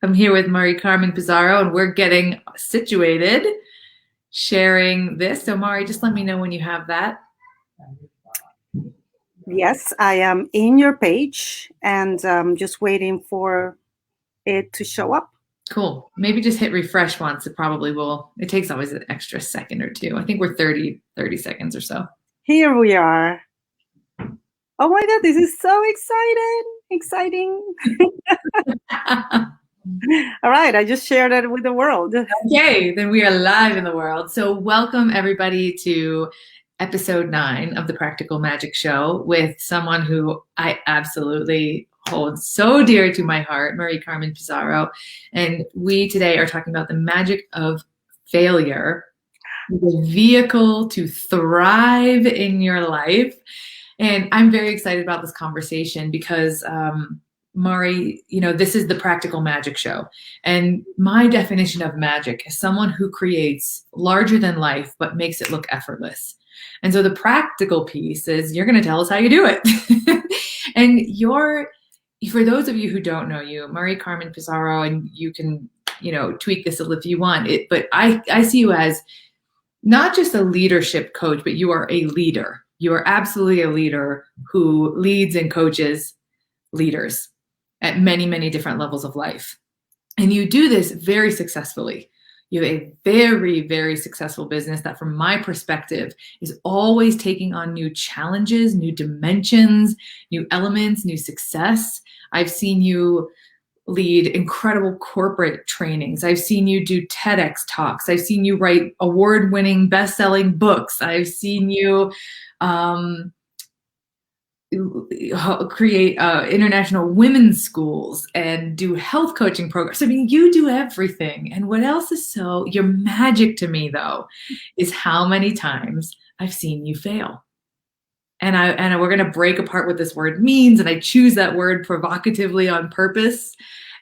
I'm here with Carmen Pizarro, and we're getting situated, sharing this. So, Mari, just let me know when you have that. Yes, I am in your page and just waiting for it to show up. Cool. Maybe just hit refresh once. It probably will. It takes always an extra second or two. I think we're 30 seconds or so. Here we are. Oh my God, this is so exciting. All right, I just shared it with the world. Okay, then we are live in the world. So welcome everybody to episode 9 of the Practical Magic Show with someone who I absolutely hold so dear to my heart, Carmen Pizarro. And we today are talking about the magic of failure, the vehicle to thrive in your life. And I'm very excited about this conversation because Mari, this is the Practical Magic Show. And my definition of magic is someone who creates larger than life, but makes it look effortless. And so the practical piece is you're going to tell us how you do it. And for those of you who don't know you, Carmen Pizarro, and you can, tweak this if you want it, but I see you as not just a leadership coach, but you are a leader. You are absolutely a leader who leads and coaches leaders at many, many different levels of life. And you do this very successfully. You have a very, very successful business that, from my perspective, is always taking on new challenges, new dimensions, new elements, new success. I've seen you lead incredible corporate trainings. I've seen you do TEDx talks. I've seen you write award-winning, best-selling books. I've seen you create international women's schools and do health coaching programs. I mean, you do everything. And what else is your magic to me, though, is how many times I've seen you fail. And we're going to break apart what this word means. And I choose that word provocatively on purpose.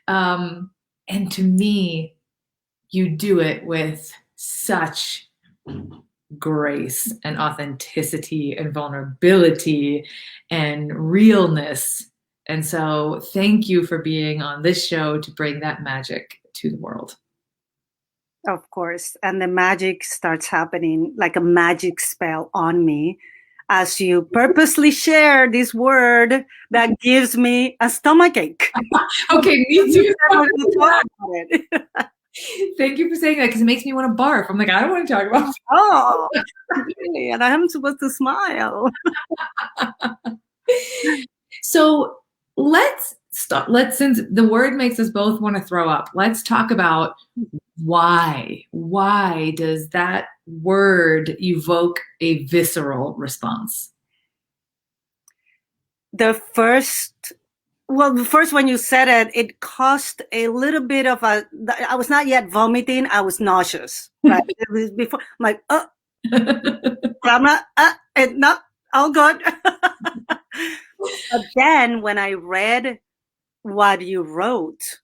And to me, you do it with such grace and authenticity and vulnerability and realness. And so thank you for being on this show to bring that magic to the world. Of course. And the magic starts happening like a magic spell on me as you purposely share this word that gives me a stomachache. Okay, me too. Thank you for saying that, because it makes me want to barf. I'm like, I don't want to talk about. Oh, really? And I'm supposed to smile. So let's start. Since the word makes us both want to throw up, let's talk about why. Why does that word evoke a visceral response? First when you said it, it caused a little bit of I was not yet vomiting. I was nauseous. Right? It was before, I'm like, I'm not, not all good. But then when I read what you wrote,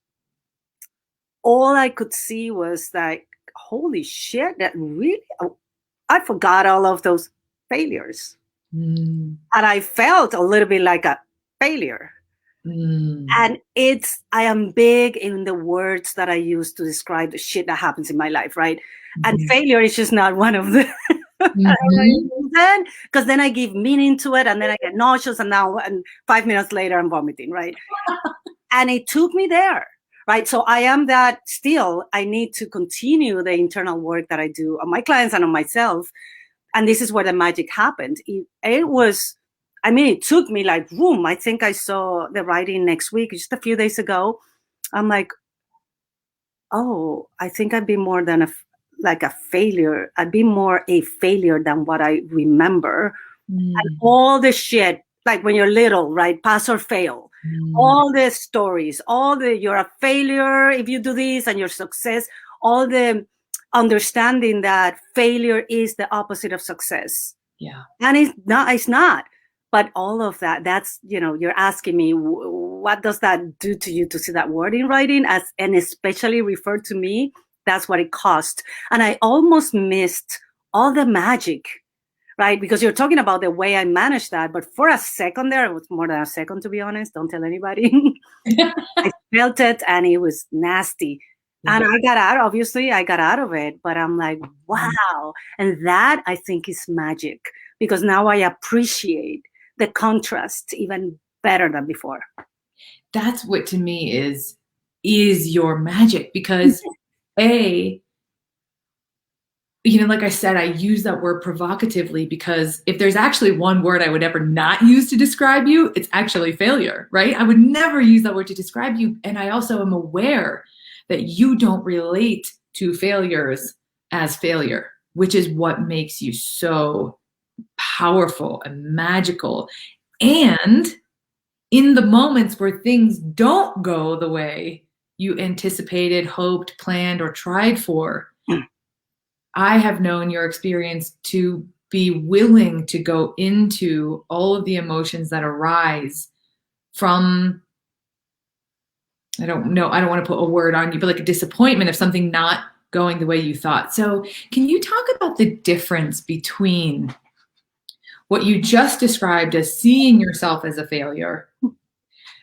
all I could see was like, holy shit, that really, I forgot all of those failures. And I felt a little bit like a failure. And I am big in the words that I use to describe the shit that happens in my life, right? And failure is just not one of them. Because then I give meaning to it, and then I get nauseous, and 5 minutes later I'm vomiting, right? And it took me there, right? So I am that still. I need to continue the internal work that I do on my clients and on myself. And this is where the magic happened. It took me like, boom, I think I saw the writing next week, just a few days ago. I'm like, oh, I think I'd be more than a failure. I'd be more a failure than what I remember. And all the shit, like when you're little, right? Pass or fail. All the stories, you're a failure if you do this, and your success, all the understanding that failure is the opposite of success. Yeah. And it's not. But all of that's, you're asking me, what does that do to you to see that word in writing and especially referred to me? That's what it cost. And I almost missed all the magic, right? Because you're talking about the way I managed that. But for a second there, it was more than a second, to be honest. Don't tell anybody. I felt it and it was nasty. Yeah. And I got out of it, but I'm like, wow. And that I think is magic, because now I appreciate the contrast even better than before. That's what to me is your magic, because like I said, I use that word provocatively because if there's actually one word I would ever not use to describe you, it's actually failure, right? I would never use that word to describe you. And I also am aware that you don't relate to failures as failure, which is what makes you so powerful and magical. And in the moments where things don't go the way you anticipated, hoped, planned, or tried for, I have known your experience to be willing to go into all of the emotions that arise from, I don't know, I don't want to put a word on you, but like a disappointment of something not going the way you thought. So can you talk about the difference between what you just described as seeing yourself as a failure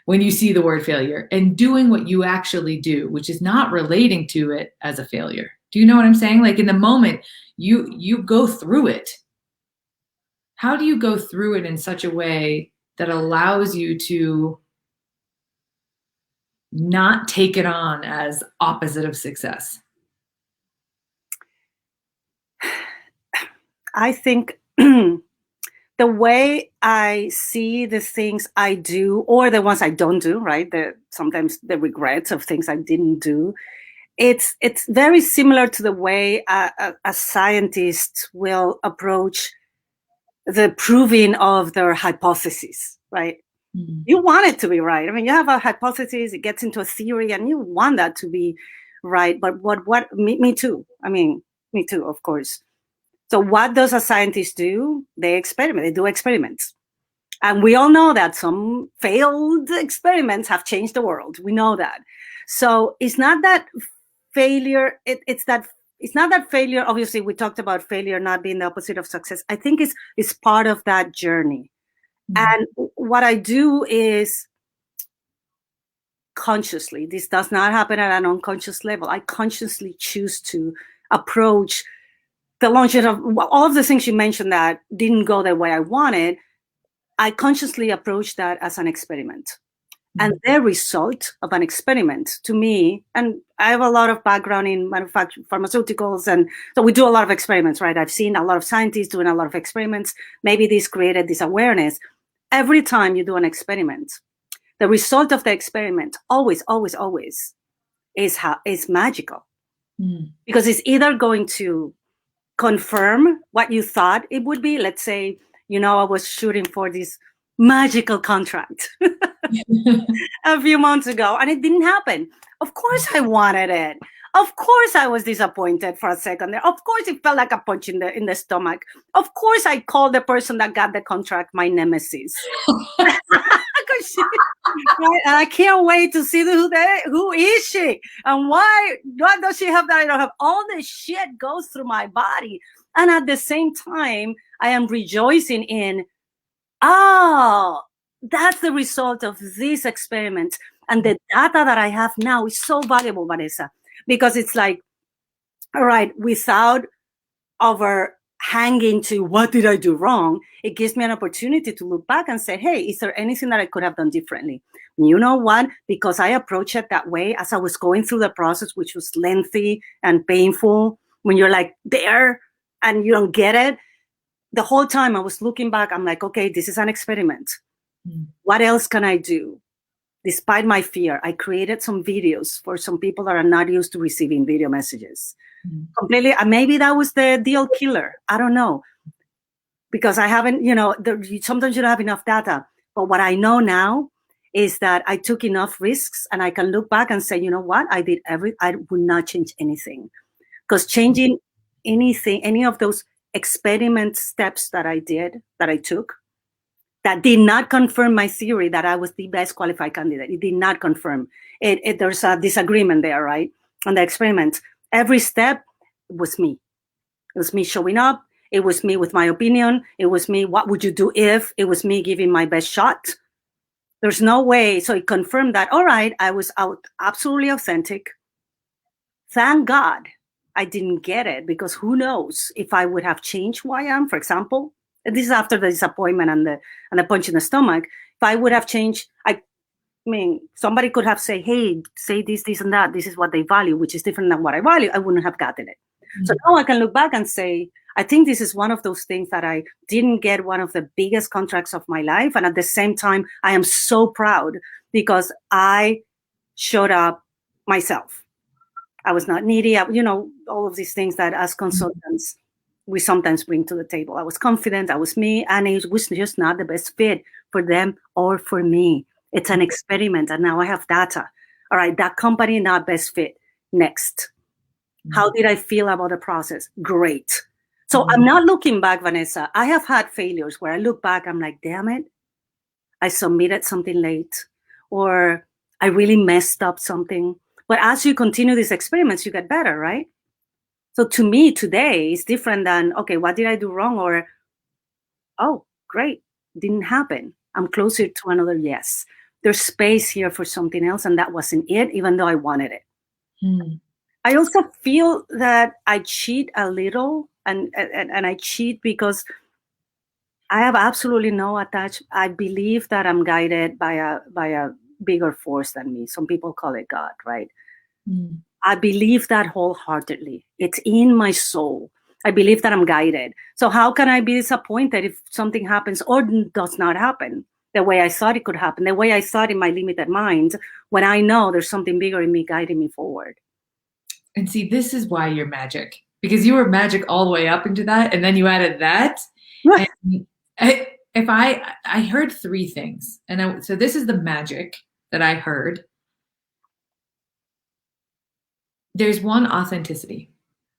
when you see the word failure and doing what you actually do, which is not relating to it as a failure? Do you know what I'm saying? Like in the moment, you go through it. How do you go through it in such a way that allows you to not take it on as opposite of success? I think the way I see the things I do, or the ones I don't do, right? Sometimes the regrets of things I didn't do, it's very similar to the way a scientist will approach the proving of their hypothesis, right? Mm-hmm. You want it to be right. I mean, you have a hypothesis, it gets into a theory, and you want that to be right. But me too. I mean, me too, of course. So what does a scientist do? They experiment. They do experiments. And we all know that some failed experiments have changed the world. We know that. So it's not that failure. It's not that failure. Obviously, we talked about failure not being the opposite of success. I think it's part of that journey. Mm-hmm. And what I do is consciously, this does not happen at an unconscious level. I consciously choose to approach the launch of all of the things you mentioned that didn't go the way I wanted. I consciously approached that as an experiment. Mm-hmm. And the result of an experiment to me, and I have a lot of background in pharmaceuticals, and so we do a lot of experiments, right? I've seen a lot of scientists doing a lot of experiments. Maybe this created this awareness. Every time you do an experiment, the result of the experiment always is magical. Mm. Because it's either going to confirm what you thought it would be. Let's say, I was shooting for this magical contract a few months ago and it didn't happen. Of course I wanted it. Of course I was disappointed for a second there. Of course it felt like a punch in the stomach. Of course I called the person that got the contract my nemesis. Right? And I can't wait to see who is she and what does she have that I don't have. All this shit goes through my body, and at the same time I am rejoicing in, that's the result of this experiment, and the data that I have now is so valuable, Vanessa, because it's like, all right, without hanging to what did I do wrong, it gives me an opportunity to look back and say, hey, is there anything that I could have done differently? You know what? Because I approach it that way as I was going through the process, which was lengthy and painful, when you're like there and you don't get it. The whole time I was looking back, I'm like, okay, this is an experiment. What else can I do? Despite my fear, I created some videos for some people that are not used to receiving video messages. Completely, maybe that was the deal killer. I don't know, because I haven't, sometimes you don't have enough data. But what I know now is that I took enough risks, and I can look back and say, you know what, I would not change anything, because changing anything, any of those experiment steps that I took, that did not confirm my theory that I was the best qualified candidate. It did not confirm it. There's a disagreement there, right? On the experiment. Every step was me. It was me showing up. It was me with my opinion. It was me, what would you do if? It was me giving my best shot. There's no way. So it confirmed that, all right, I was out absolutely authentic. Thank God I didn't get it, because who knows if I would have changed who I am, for example. And this is after the disappointment and the punch in the stomach. If I would have changed, I mean, somebody could have said, hey, say this, this, and that. This is what they value, which is different than what I value. I wouldn't have gotten it. Mm-hmm. So now I can look back and say, I think this is one of those things that I didn't get one of the biggest contracts of my life. And at the same time, I am so proud because I showed up myself. I was not needy. All of these things that as consultants, we sometimes bring to the table. I was confident. I was me. And it was just not the best fit for them or for me. It's an experiment. And now I have data. All right, that company, not best fit. Next. How did I feel about the process? Great. So I'm not looking back, Vanessa. I have had failures where I look back, I'm like, damn it, I submitted something late, or I really messed up something. But as you continue these experiments, you get better, right? So to me, today is different than, okay, what did I do wrong? Or, oh, great, didn't happen. I'm closer to another yes. There's space here for something else, and that wasn't it, even though I wanted it. I also feel that I cheat a little, and I cheat because I have absolutely no attachment. I believe that I'm guided by a bigger force than me. Some people call it God, right? I believe that wholeheartedly. It's in my soul. I believe that I'm guided. So how can I be disappointed if something happens or does not happen the way I thought it could happen, the way I thought in my limited mind, when I know there's something bigger in me guiding me forward? And see, this is why you're magic, because you were magic all the way up into that, and then you added that. And I heard three things, and so this is the magic that I heard. There's one, authenticity.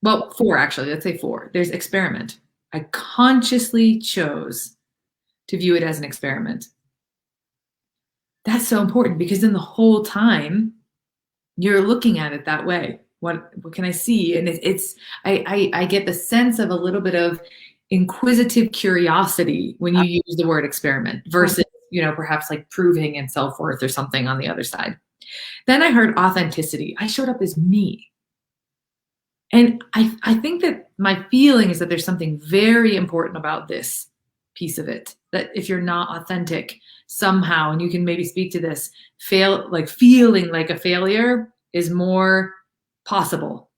Well, four actually. Let's say four. There's experiment. I consciously chose to view it as an experiment. That's so important, because then the whole time you're looking at it that way. What can I see? And I get the sense of a little bit of inquisitive curiosity when you use the word experiment versus, perhaps like proving and self-worth or something on the other side. Then I heard authenticity. I showed up as me. And I think that my feeling is that there's something very important about this piece of it, that if you're not authentic somehow, and you can maybe speak to this, feeling like a failure is more possible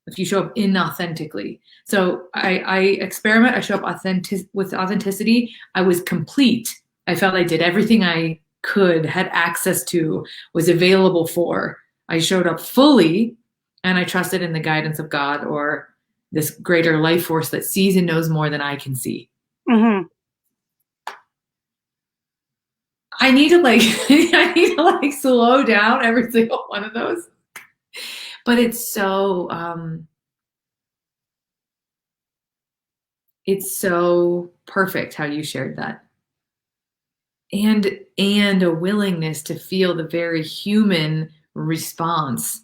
if you show up inauthentically. So I experiment. I show up with authenticity. I was complete. I felt I did everything I could, had access to, was available for. I showed up fully, and I trusted in the guidance of God or this greater life force that sees and knows more than I can see. Mm-hmm. I need to slow down every single one of those. But it's so perfect how you shared that. And a willingness to feel the very human response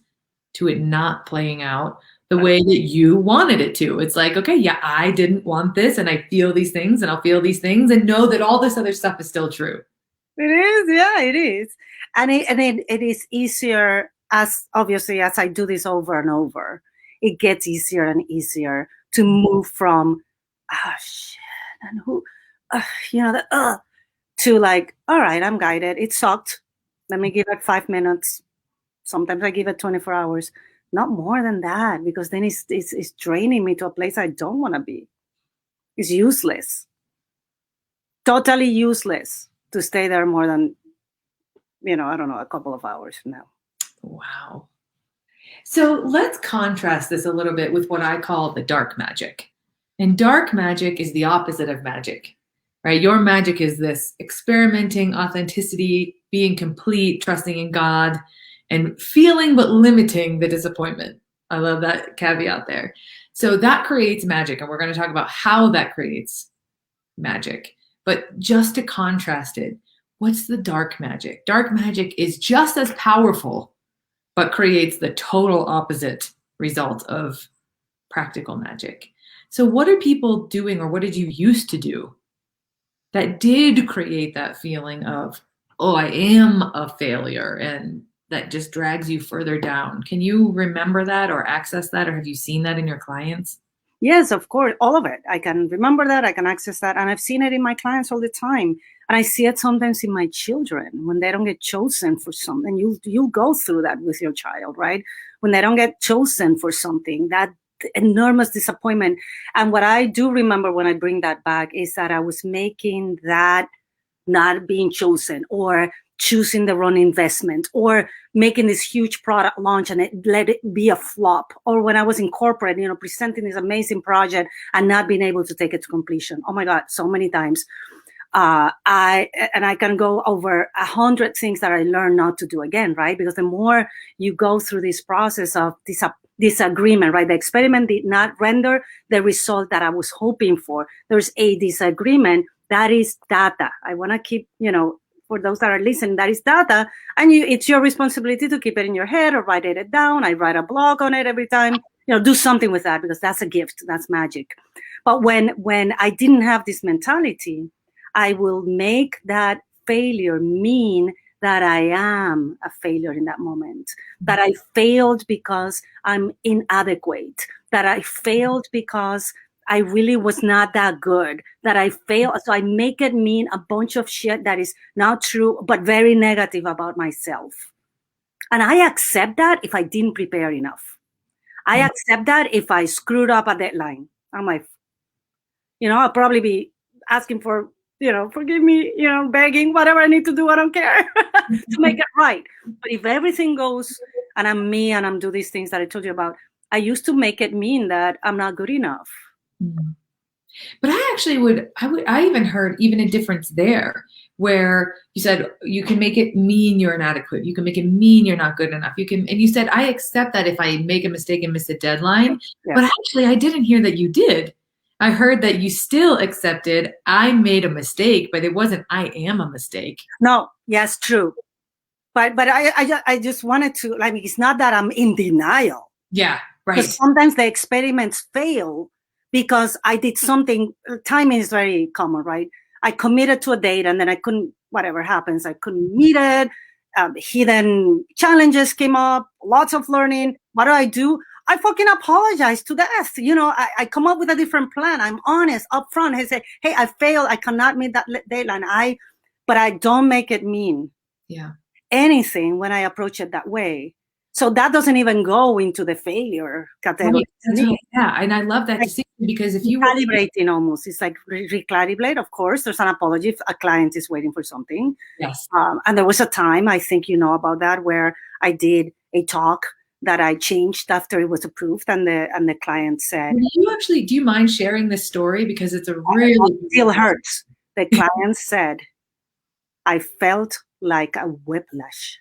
to it not playing out the way that you wanted it to. It's like, okay, yeah, I didn't want this, and I feel these things, and I'll feel these things, and know that all this other stuff is still true. It is, yeah, it is. And it is easier, as obviously as I do this over and over, it gets easier and easier to move from, shit, and who, to like, all right, I'm guided. It sucked. Let me give it 5 minutes. Sometimes I give it 24 hours. Not more than that, because then it's draining me to a place I don't want to be. It's useless. Totally useless to stay there more than, I don't know, a couple of hours from now. Wow. So let's contrast this a little bit with what I call the dark magic. And dark magic is the opposite of magic, right? Your magic is this experimenting, authenticity, being complete, trusting in God, and feeling but limiting the disappointment. I love that caveat there. So that creates magic, and we're going to talk about how that creates magic. But just to contrast it, what's the dark magic? Dark magic is just as powerful, but creates the total opposite result of practical magic. So what are people doing, or what did you used to do that did create that feeling of, oh, I am a failure, and that just drags you further down. Can you remember that or access that, or have you seen that in your clients? Yes, of course, all of it. I can remember that, I can access that, and I've seen it in my clients all the time. And I see it sometimes in my children when they don't get chosen for something. You go through that with your child, right? When they don't get chosen for something, that enormous disappointment. And what I do remember when I bring that back is that I was making that not being chosen, or choosing the wrong investment, or making this huge product launch and let it be a flop, or when I was in corporate, presenting this amazing project and not being able to take it to completion. Oh my God, so many times. I can go over 100 things that I learned not to do again, right? Because the more you go through this process of disagreement, right? The experiment did not render the result that I was hoping for. There's a disagreement. That is data. I want to keep, for those that are listening, that is data. And it's your responsibility to keep it in your head or write it down. I write a blog on it every time, do something with that, because that's a gift. That's magic. But when I didn't have this mentality, I will make that failure mean that I am a failure in that moment, that I failed because I'm inadequate, that I failed because I really was not that good, that I failed. So I make it mean a bunch of shit that is not true, but very negative about myself. And I accept that if I didn't prepare enough. I accept that if I screwed up a deadline. I'm like, I'll probably be asking for, forgive me, begging, whatever I need to do, I don't care to make it right. But if everything goes and I'm me and I'm do these things that I told you about, I used to make it mean that I'm not good enough. Mm. But I even heard even a difference there where you said you can make it mean you're inadequate. You can make it mean you're not good enough. And you said, I accept that if I make a mistake and miss a deadline, Yes. But actually I didn't hear that you did. I heard that you still accepted I made a mistake, but it wasn't I am a mistake. No, yes, true. But I just wanted to, it's not that I'm in denial. Yeah, right. Because sometimes the experiments fail because I did something. Timing is very common, right? I committed to a date and then I couldn't, whatever happens, I couldn't meet it. Hidden challenges came up, lots of learning. What do? I fucking apologize to death. I come up with a different plan. I'm honest upfront. I say, hey, I failed. I cannot meet that deadline. But I don't make it mean anything when I approach it that way. So that doesn't even go into the failure category. Right. Yeah, and I love that distinction because if you were calibrating, almost, it's like recalibrate. Of course, there's an apology if a client is waiting for something. Yes. And there was a time, I think you know about that, where I did a talk that I changed after it was approved, and the client said, do you mind sharing this story, because it's a really it still hurts. The client said, I felt like a whiplash.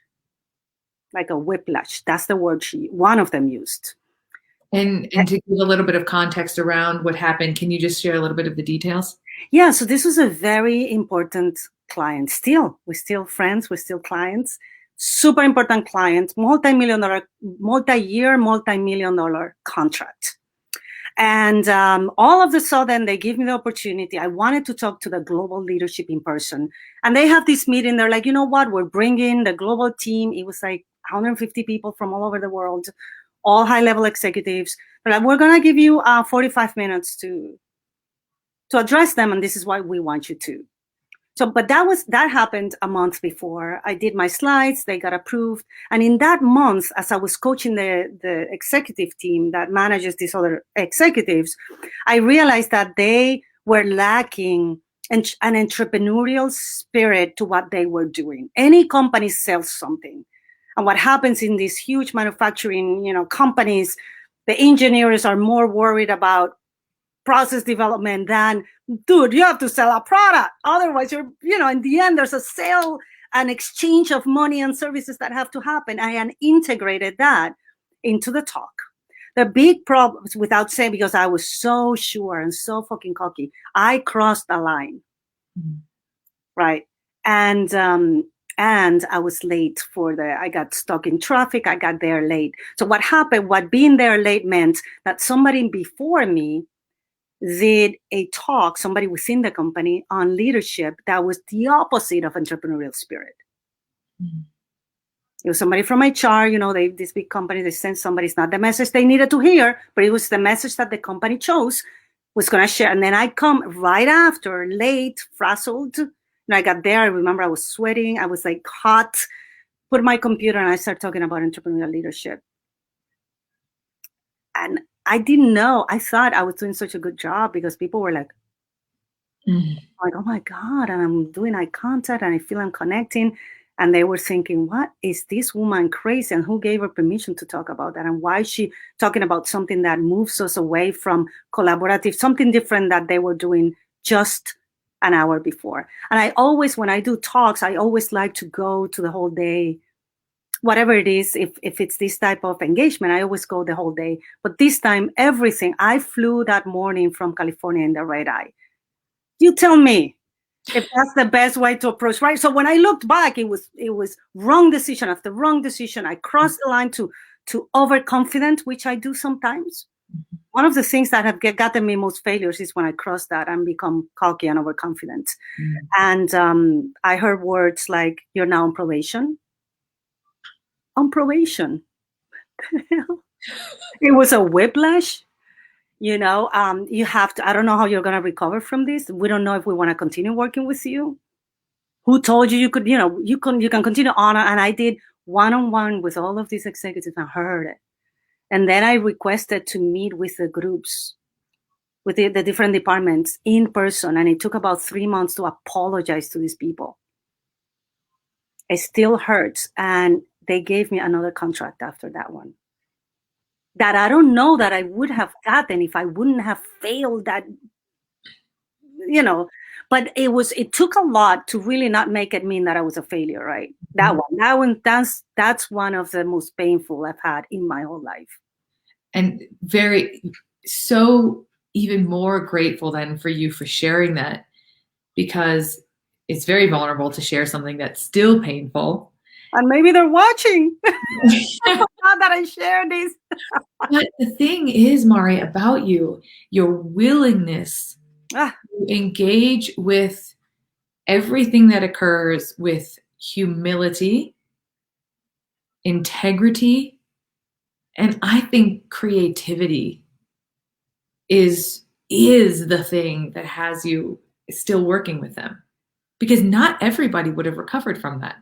Like a whiplash. That's the word one of them used. And to give a little bit of context around what happened, can you just share a little bit of the details? Yeah, so this was a very important client. We're still friends, we're still clients. Super important client, multi-million-dollar contract. And all of a sudden, they give me the opportunity. I wanted to talk to the global leadership in person. And they have this meeting. They're like, you know what? We're bringing the global team. It was like 150 people from all over the world, all high-level executives. They're like, we're going to give you 45 minutes to address them. And this is why we want you to. So, but that happened a month before. I did my slides, they got approved. And in that month, as I was coaching the executive team that manages these other executives, I realized that they were lacking an entrepreneurial spirit to what they were doing. Any company sells something. And what happens in these huge manufacturing, companies, the engineers are more worried about process development than, dude, you have to sell a product. Otherwise, in the end, there's a sale and exchange of money and services that have to happen. I integrated that into the talk. The big problems, without saying, because I was so sure and so fucking cocky, I crossed a line, right? And I was late I got stuck in traffic. I got there late. So what happened, what being there late meant that somebody before me did a talk, somebody within the company, on leadership that was the opposite of entrepreneurial spirit. Mm. It was somebody from HR, this big company, they sent somebody. It's not the message they needed to hear, but it was the message that the company chose was going to share. And then I come right after, late, frazzled. And I got there. I remember I was sweating. I was like hot, put my computer and I started talking about entrepreneurial leadership. And I didn't know. I thought I was doing such a good job because people were like, oh my God, and I'm doing eye contact and I feel I'm connecting. And they were thinking, what is this woman crazy? And who gave her permission to talk about that? And why is she talking about something that moves us away from collaborative, something different that they were doing just an hour before? And I always, when I do talks, I always like to go to the whole day, whatever it is. If it's this type of engagement, I always go the whole day. But this time, everything, I flew that morning from California in the red eye. You tell me if that's the best way to approach, right? So when I looked back, it was wrong decision after wrong decision. I crossed the line to overconfident, which I do sometimes. One of the things that have gotten me most failures is when I cross that and become cocky and overconfident. And I heard words like, "You're now on probation." On probation. It was a whiplash. You have to, I don't know how you're going to recover from this. We don't know if we want to continue working with you. Who told you you could, you can continue on. And I did one-on-one with all of these executives and heard it. And then I requested to meet with the groups, with the different departments in person. And it took about 3 months to apologize to these people. It still hurts. And they gave me another contract after that one, that I don't know that I would have gotten if I wouldn't have failed that, but it took a lot to really not make it mean that I was a failure, right? That one, that's one of the most painful I've had in my whole life. And so even more grateful then for you for sharing that, because it's very vulnerable to share something that's still painful. And maybe they're watching. Not that I share this. But the thing is, Mari, about you, your willingness to engage with everything that occurs with humility, integrity, and I think creativity is the thing that has you still working with them, because not everybody would have recovered from that.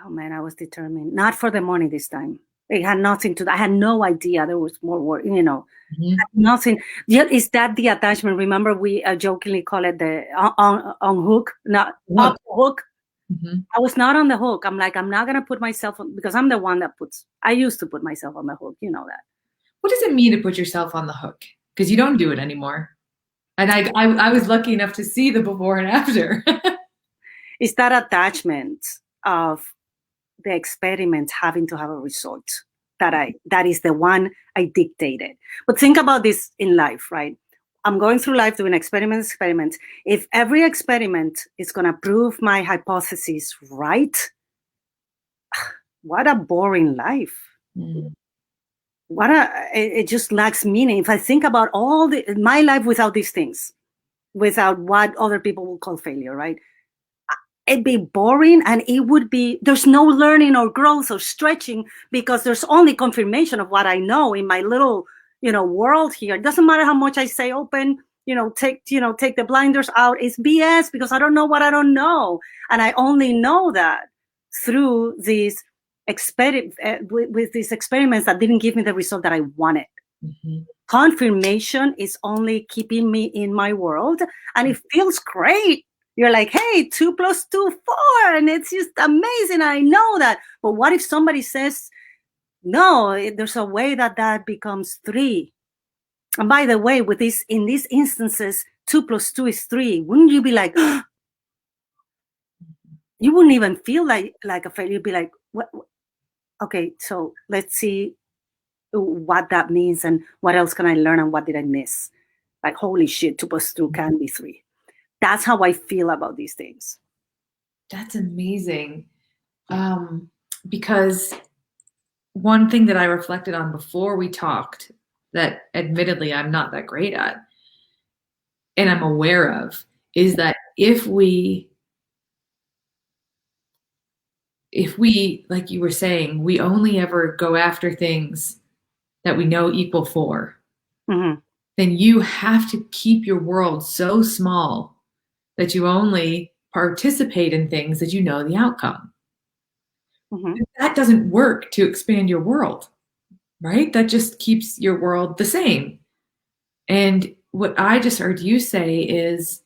Oh man, I was determined. Not for the money this time. It had nothing to. I had no idea there was more work. Nothing. Yeah, is that the attachment? Remember, we jokingly call it the on hook, not off hook. I was not on the hook. I'm like, I'm not gonna put myself on, because I'm the one that puts. I used to put myself on the hook. You know that. What does it mean to put yourself on the hook? Because you don't do it anymore. And I was lucky enough to see the before and after. It's that attachment of the experiment having to have a result that is the one I dictated. But think about this in life, right? I'm going through life doing experiments. If every experiment is going to prove my hypothesis right, what a boring life. It just lacks meaning. If I think about my life without these things, without what other people will call failure, right? It'd be boring, and there's no learning or growth or stretching, because there's only confirmation of what I know in my little, world here. It doesn't matter how much I say open, take the blinders out. It's BS, because I don't know what I don't know. And I only know that through these with these experiments that didn't give me the result that I wanted. Confirmation is only keeping me in my world, and it feels great. You're like, hey, 2 + 2 4, and it's just amazing. I know that. But what if somebody says, no, there's a way that becomes 3? And by the way, in these instances, 2 + 2 is 3. Wouldn't you be like, you wouldn't even feel like a failure. You'd be like, what? Okay, so let's see what that means and what else can I learn and what did I miss? Like, holy shit, 2 + 2 can be 3. That's how I feel about these things. That's amazing. Because one thing that I reflected on before we talked, that admittedly I'm not that great at, and I'm aware of, is that if we if we, like you were saying, we only ever go after things that we know equal 4, Mm-hmm. then you have to keep your world so small that you only participate in things that you know the outcome. Mm-hmm. That doesn't work to expand your world, right? That just keeps your world the same. And what I just heard you say is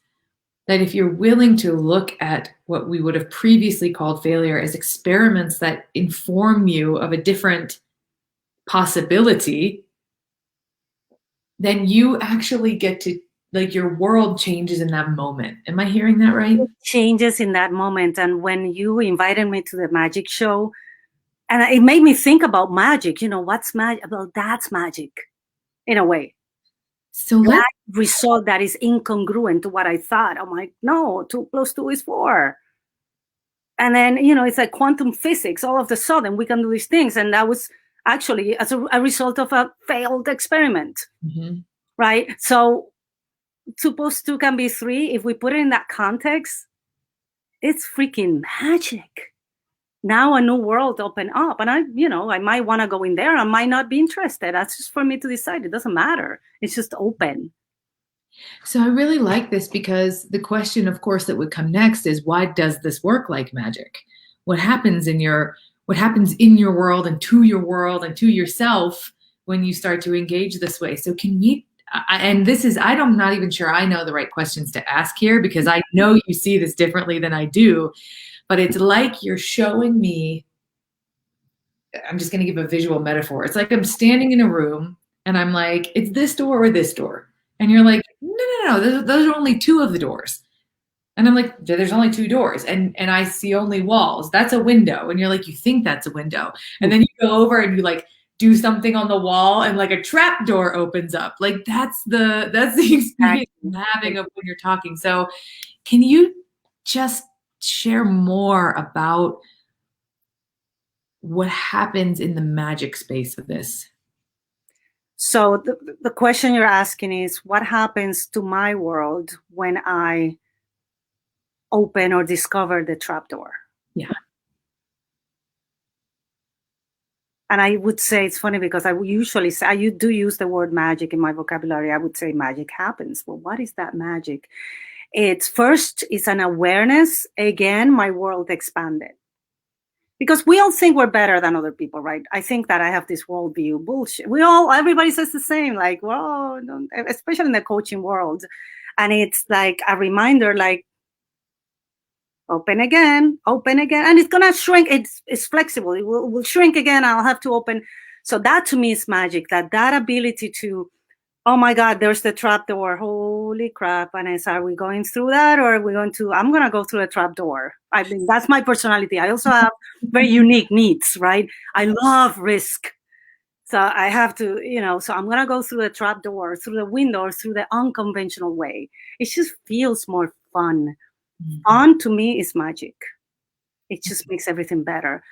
that if you're willing to look at what we would have previously called failure as experiments that inform you of a different possibility, then you actually get to, like, your world changes in that moment. Am I hearing that right? It changes in that moment. And when you invited me to the magic show, and it made me think about magic, what's magic? Well, that's magic in a way. So let's, That result that is incongruent to what I thought. I'm like, no, 2 + 2 is 4. And then, it's like quantum physics. All of a sudden, we can do these things. And that was actually as a result of a failed experiment, Mhm. right? So 2 + 2 can be 3. If we put it in that context, it's freaking magic. Now a new world open up, and I might want to go in there. I might not be interested. That's just for me to decide. It doesn't matter. It's just open. So I really like this because the question, of course, that would come next is, why does this work like magic? What happens in your world and to yourself when you start to engage this way? So can we, and this is, I'm not even sure I know the right questions to ask here, because I know you see this differently than I do, but it's like you're showing me, I'm just going to give a visual metaphor. It's like I'm standing in a room and I'm like, it's this door or this door. And you're like, no, those are only 2 of the doors. And I'm like, there's only 2 doors. And I see only walls. That's a window. And you're like, you think that's a window. And then you go over and you like do something on the wall and like a trap door opens up. Like that's the experience I'm having of when you're talking. So can you just share more about what happens in the magic space of this? So the question you're asking is, what happens to my world when I open or discover the trapdoor? Yeah. And I would say, it's funny because I usually say, I do use the word magic in my vocabulary. I would say magic happens. Well, what is that magic? It's an awareness. Again, my world expanded. Because we all think we're better than other people, right? I think that I have this worldview bullshit. Everybody says the same, like, well, especially in the coaching world. And it's like a reminder, like, open again. And it's going to shrink. It's flexible. It will shrink again. I'll have to open. So that to me is magic, that ability to, oh my God, there's the trap door. Holy crap. And are we going through that, or are we I'm going to go through a trap door. I mean, that's my personality. I also have very unique needs, right? I love risk. So I have to, so I'm going to go through the trap door, through the window, or through the unconventional way. It just feels more fun. Mm-hmm. Fun to me is magic. It just makes everything better.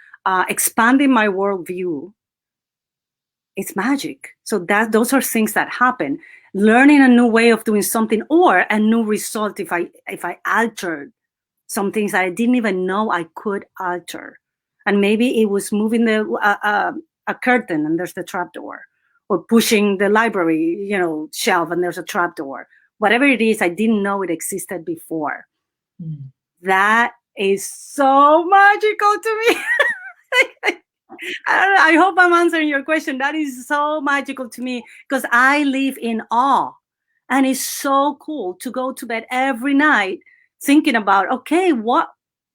Expanding my worldview, it's magic. So those are things that happen. Learning a new way of doing something, or a new result if I altered some things that I didn't even know I could alter. And maybe it was moving a curtain and there's the trap door, or pushing the library, shelf and there's a trap door. Whatever it is, I didn't know it existed before. Mm. That is so magical to me. I don't know. I hope I'm answering your question. That is so magical to me because I live in awe. And it's so cool to go to bed every night thinking about, okay, what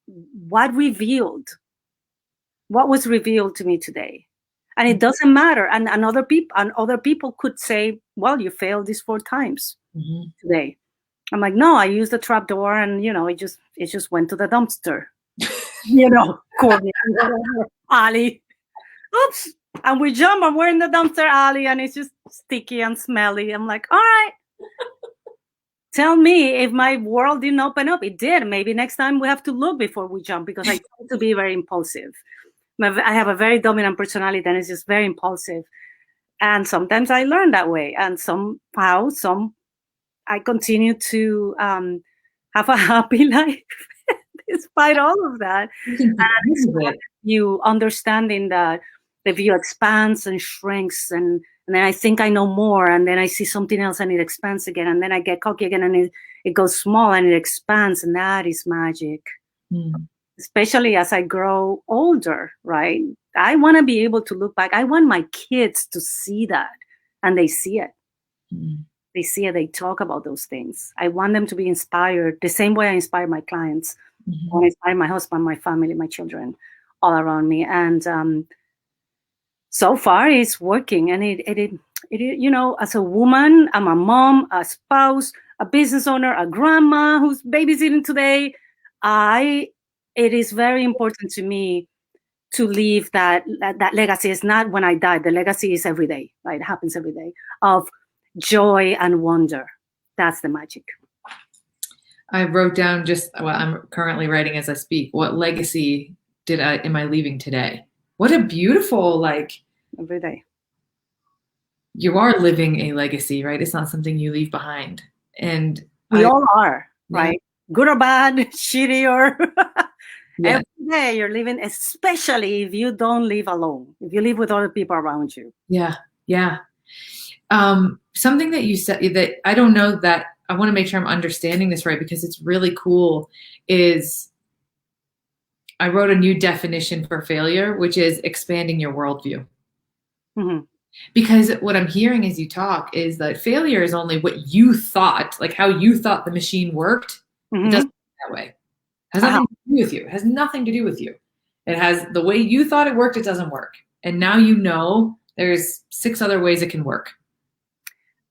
was revealed to me today? And it doesn't matter. And other people could say, well, you failed these 4 times today. I'm like, no, I used the trap door and, it just went to the dumpster. Courtney, alley. Oops. And we jump and we're in the dumpster alley and it's just sticky and smelly. I'm like, all right. Tell me if my world didn't open up. It did. Maybe next time we have to look before we jump, because I tend to be very impulsive. I have a very dominant personality and it's just very impulsive. And sometimes I learn that way. And somehow I continue to have a happy life. despite all of that, You you understanding that the view expands and shrinks, and then I think I know more, and then I see something else and it expands again, and then I get cocky again and it goes small and it expands, and that is magic. Especially as I grow older, right? I want to be able to look back. I want my kids to see that, and they see it. They see it, they talk about those things. I want them to be inspired the same way I inspire my clients. I want to inspire my husband, my family, my children, all around me. And so far it's working. And it, you know, as a woman, I'm a mom, a spouse, a business owner, a grandma who's babysitting today. It is very important to me to leave that legacy. Is not when I die. The legacy is every day, right? It happens every day, of joy and wonder. That's the magic. I wrote down I'm currently writing as I speak. What legacy am I leaving today? What a beautiful, every day. You are living a legacy, right? It's not something you leave behind. And we all are, right? Good or bad, shitty or every day you're living, especially if you don't live alone, if you live with other people around you. Yeah. Something that you said that I don't know, that I want to make sure I'm understanding this right, because it's really cool, is I wrote a new definition for failure, which is expanding your worldview. Because what I'm hearing as you talk is that failure is only what you thought, like how you thought the machine worked. It doesn't work that way. It has nothing to do with you. It has nothing to do with you. It has the way you thought it worked, it doesn't work. And now you know there's 6 other ways it can work.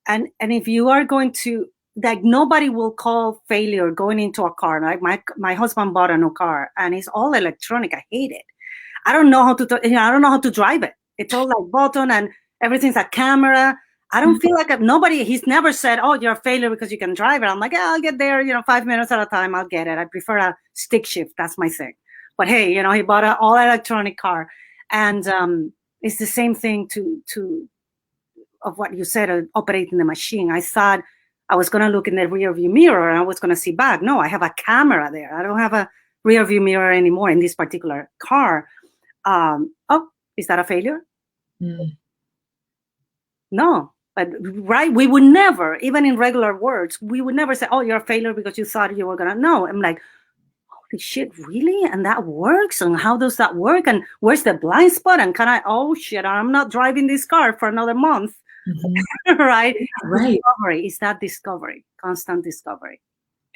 And if you are going to, nobody will call failure going into a car. Like my husband bought a new car and it's all electronic. I hate it. I don't know how to drive it. It's all like button and everything's a camera. I don't feel like he's never said, oh, you're a failure because you can drive it. I'm like, I'll get there, 5 minutes at a time. I'll get it. I prefer a stick shift. That's my thing. But hey, he bought an all electronic car. And it's the same thing of what you said, operating the machine. I thought I was going to look in the rear view mirror and I was going to see back. No, I have a camera there. I don't have a rear view mirror anymore in this particular car. Is that a failure? No, but right. We would never, even in regular words, we would never say, oh, you're a failure because you thought you were going to. No, I'm like, holy shit, really? And that works? And how does that work? And where's the blind spot? And oh shit, I'm not driving this car for another month. Right? Discovery is that discovery, constant discovery.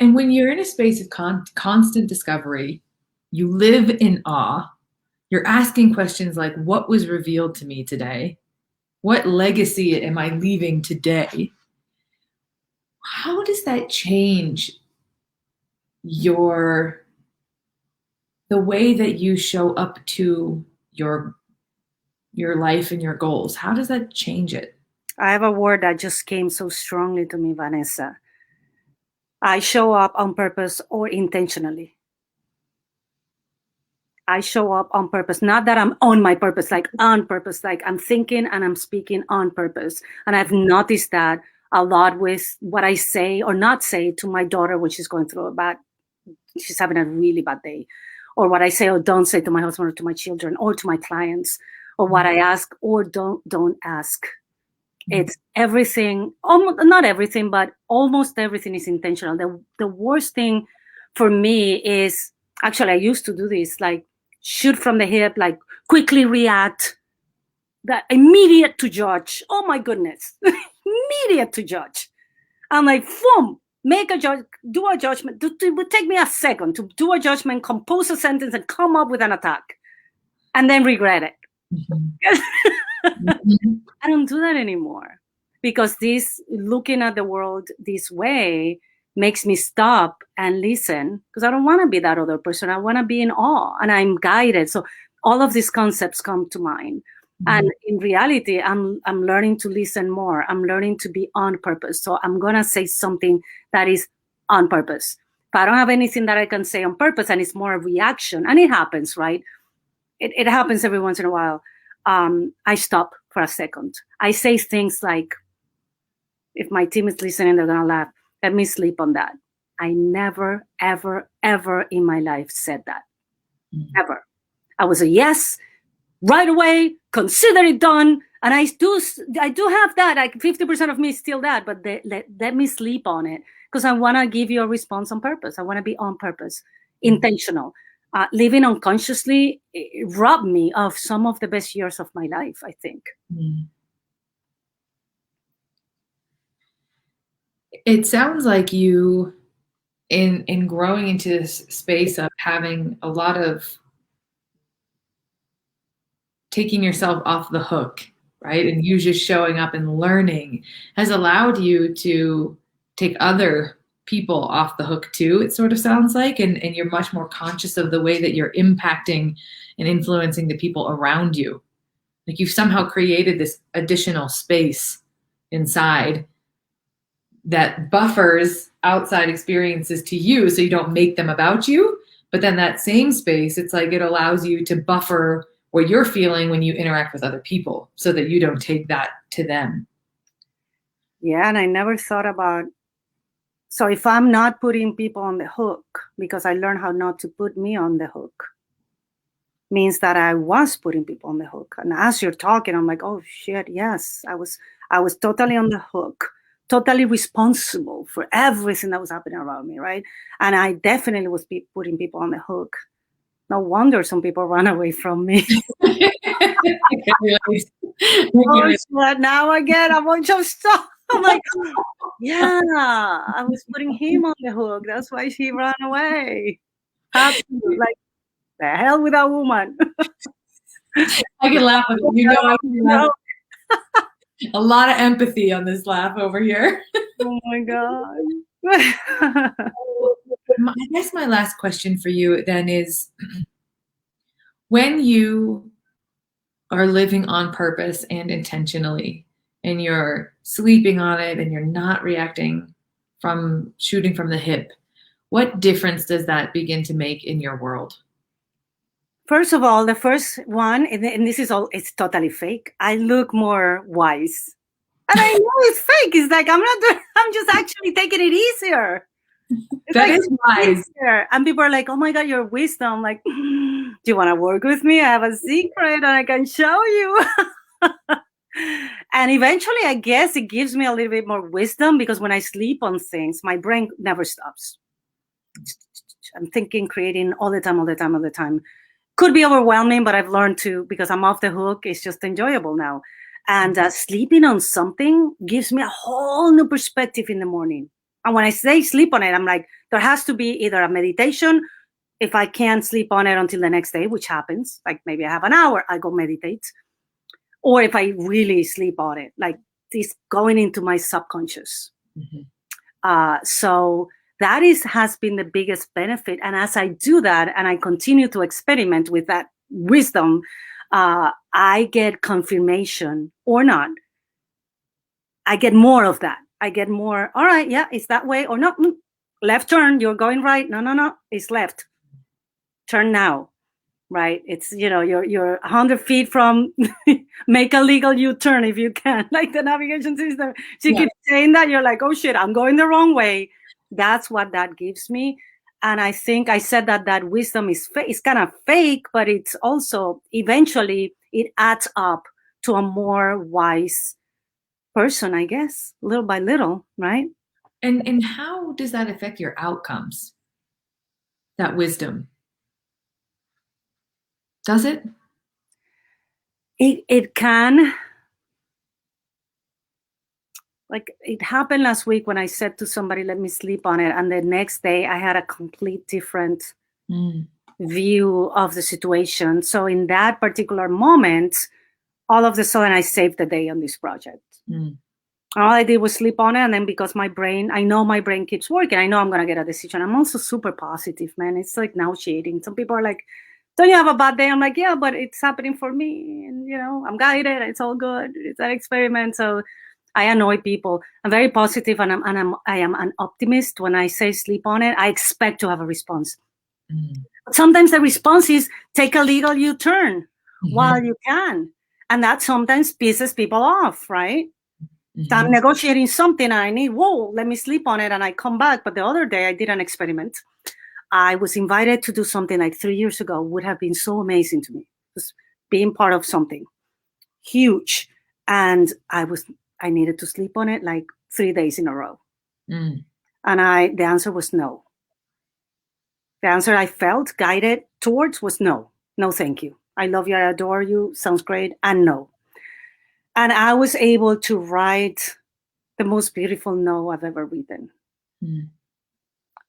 And when you're in a space of constant discovery, you live in awe. You're asking questions like, what was revealed to me today? What legacy am I leaving today? How does that change the way that you show up to your life and your goals? How does that change it? I have a word that just came so strongly to me, Vanessa. I show up on purpose or intentionally. I show up on purpose, not that I'm on my purpose, like on purpose, like I'm thinking and I'm speaking on purpose. And I've noticed that a lot with what I say or not say to my daughter when she's going through she's having a really bad day, or what I say or don't say to my husband or to my children or to my clients, or what I ask or don't ask. It's everything, almost not everything, but almost everything is intentional. The worst thing for me is, actually, I used to do this, like shoot from the hip, like quickly react, that immediate to judge. Oh my goodness, immediate to judge. I'm like, boom, do a judgment. It would take me a second to do a judgment, compose a sentence, and come up with an attack, and then regret it. I don't do that anymore, because this looking at the world this way makes me stop and listen, because I don't want to be that other person. I want to be in awe, and I'm guided. So all of these concepts come to mind. And in reality, I'm learning to listen more. I'm learning to be on purpose. So I'm going to say something that is on purpose. If I don't have anything that I can say on purpose and it's more a reaction, and it happens, right? It happens every once in a while. I stop for a second. I say things like, if my team is listening, they're going to laugh. Let me sleep on that. I never, ever, ever in my life said that. Ever. I was a yes, right away, consider it done. And I do have that. Like 50% of me is still that, but let me sleep on it, because I want to give you a response on purpose. I want to be on purpose, intentional. Living unconsciously, it robbed me of some of the best years of my life, I think. It sounds like you, in growing into this space of having a lot of taking yourself off the hook, right? And you just showing up and learning has allowed you to take other people off the hook too, it sort of sounds like, and you're much more conscious of the way that you're impacting and influencing the people around you. Like you've somehow created this additional space inside that buffers outside experiences to you so you don't make them about you. But then that same space, it's like it allows you to buffer what you're feeling when you interact with other people so that you don't take that to them. Yeah, and I never thought about, so if I'm not putting people on the hook, because I learned how not to put me on the hook, means that I was putting people on the hook. And as you're talking, I'm like, oh shit, yes, I was totally on the hook, totally responsible for everything that was happening around me, right? And I definitely was putting people on the hook. No wonder some people run away from me. Oh, shit, now I get a bunch of stuff. I'm like, yeah, I was putting him on the hook. That's why she ran away. Happy, like, the hell with that woman. I can laugh with you. I can laugh. A lot of empathy on this laugh over here. Oh my God. I guess my last question for you then is, when you are living on purpose and intentionally, and you're sleeping on it and you're not reacting from shooting from the hip, what difference does that begin to make in your world? First of all, the first one, and this is all, it's totally fake. I look more wise. And I know it's fake. It's like, I'm just actually taking it easier. That is wise. And people are like, oh my God, your wisdom. I'm like, do you want to work with me? I have a secret and I can show you. And eventually, I guess it gives me a little bit more wisdom, because when I sleep on things, my brain never stops. I'm thinking, creating all the time. Could be overwhelming, but I've learned to, because I'm off the hook, it's just enjoyable now. And sleeping on something gives me a whole new perspective in the morning. And when I say sleep on it, I'm like, there has to be either a meditation. If I can't sleep on it until the next day, which happens, like maybe I have an hour, I go meditate. Or if I really sleep on it, like it's going into my subconscious. So that has been the biggest benefit. And as I do that, and I continue to experiment with that wisdom, I get confirmation or not. I get more of that. I get more, all right, yeah, it's that way, or no, left turn, you're going right. No, it's left. Turn now, right? It's, you're 100 feet from make a legal U-turn if you can, like the navigation system. She keeps saying that, you're like, oh shit, I'm going the wrong way. That's what that gives me. And I think I said that wisdom is it's kind of fake, but it's also, eventually it adds up to a more wise person, I guess, little by little, right? And how does that affect your outcomes? That wisdom? Does it? It can. Like, it happened last week when I said to somebody, let me sleep on it. And the next day I had a complete different view of the situation. So in that particular moment, all of a sudden I saved the day on this project. All I did was sleep on it. And then because I know my brain keeps working, I know I'm going to get a decision. I'm also super positive, man. It's like nauseating. Some people are like, don't you have a bad day? I'm like, yeah, but it's happening for me. And, I'm guided. It's all good. It's an experiment. So I annoy people. I'm very positive, and I am an optimist. When I say sleep on it, I expect to have a response. But sometimes the response is take a legal U-turn while you can. And that sometimes pisses people off, right? I'm negotiating something and I need, whoa, let me sleep on it and I come back. But the other day I did an experiment. I was invited to do something like 3 years ago, would have been so amazing to me, just being part of something huge. And I needed to sleep on it like 3 days in a row. And the answer was no. The answer I felt guided towards was no. No, thank you. I love you. I adore you. Sounds great. And no. And I was able to write the most beautiful no I've ever written.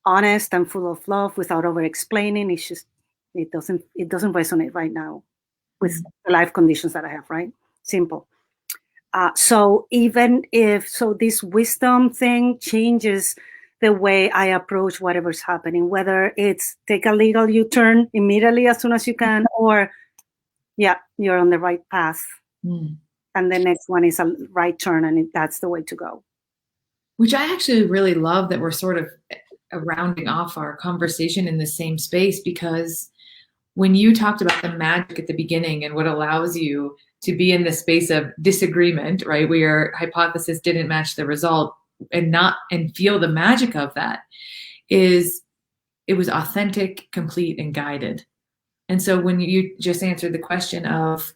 Honest and full of love without over explaining. It's just, it doesn't resonate right now with the life conditions that I have, right? Simple. So even if, this wisdom thing changes the way I approach whatever's happening, whether it's take a legal U-turn immediately as soon as you can, or you're on the right path. And the next one is a right turn, and that's the way to go. Which I actually really love that we're sort of rounding off our conversation in the same space, because when you talked about the magic at the beginning and what allows you to be in the space of disagreement, right, where your hypothesis didn't match the result, and feel the magic of that, is it was authentic, complete, and guided. And so when you just answered the question of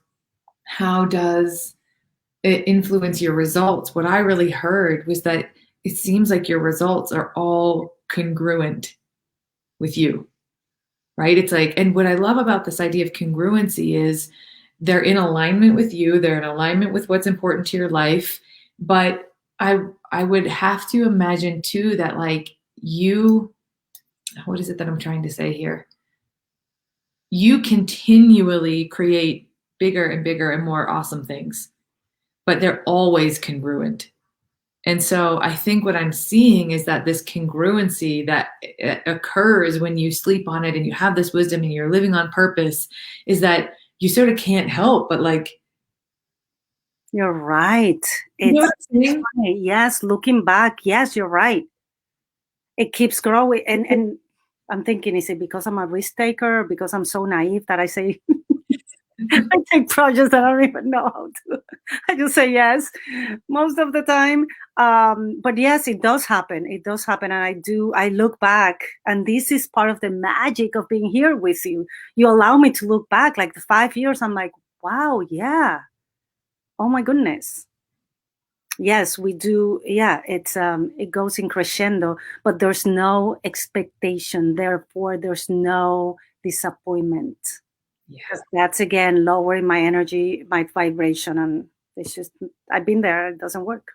how does it influence your results, what I really heard was that it seems like your results are all congruent with you, right? It's like, and what I love about this idea of congruency is they're in alignment with you, they're in alignment with what's important to your life. But I would have to imagine too that like you, what is it that I'm trying to say here? You continually create bigger and bigger and more awesome things, but they're always congruent. And so I think what I'm seeing is that this congruency that occurs when you sleep on it and you have this wisdom and you're living on purpose is that you sort of can't help but like. You're right. Yes, looking back, yes, you're right. It keeps growing. And I'm thinking, is it because I'm a risk taker, because I'm so naive that I say, I take projects that I don't even know how to. I just say yes most of the time. But yes, it does happen. It does happen. And I look back, and this is part of the magic of being here with you. You allow me to look back like the 5 years. I'm like, wow, yeah. Oh my goodness. Yes, we do. Yeah, it goes in crescendo, but there's no expectation. Therefore, there's no disappointment. Yes. That's again lowering my energy, my vibration, and it's just, I've been there. It doesn't work.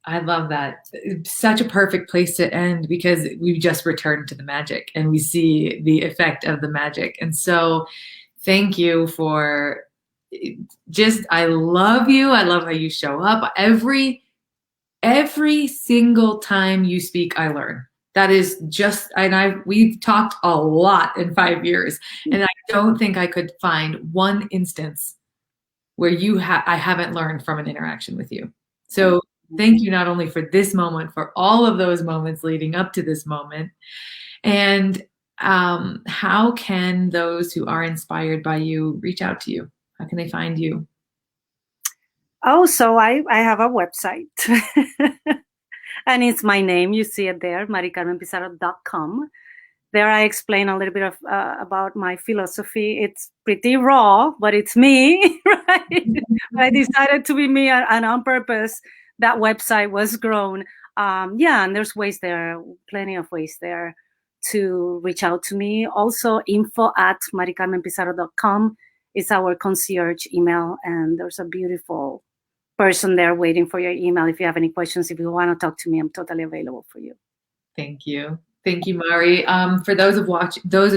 I love that. It's such a perfect place to end, because we just returned to the magic and we see the effect of the magic. And so thank you for just, I love you. I love how you show up. Every single time you speak, I learn. That is just, and we've talked a lot in 5 years, and I don't think I could find one instance where I haven't learned from an interaction with you. So thank you not only for this moment, for all of those moments leading up to this moment. And how can those who are inspired by you reach out to you? How can they find you? Oh, so I have a website. And it's my name. You see it there, maricarmenpizarro.com. There I explain a little bit of about my philosophy. It's pretty raw, but it's me, right? I decided to be me, and on purpose, that website was grown. And there's ways there, plenty of ways there to reach out to me. Also, info@maricarmenpizarro.com is our concierge email, and there's a beautiful person there waiting for your email. If you have any questions, if you want to talk to me, I'm totally available for you. Thank you. Thank you, Mari. For those of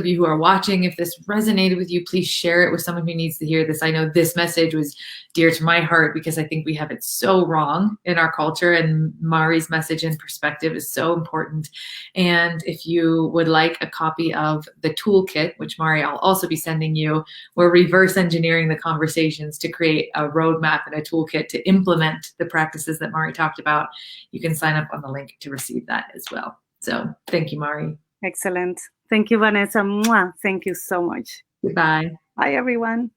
you who are watching, if this resonated with you, please share it with someone who needs to hear this. I know this message was dear to my heart because I think we have it so wrong in our culture, and Mari's message and perspective is so important. And if you would like a copy of the toolkit, which Mari, I'll also be sending you, we're reverse engineering the conversations to create a roadmap and a toolkit to implement the practices that Mari talked about. You can sign up on the link to receive that as well. So thank you, Mari. Excellent. Thank you, Vanessa. Mwah. Thank you so much. Goodbye. Bye, everyone.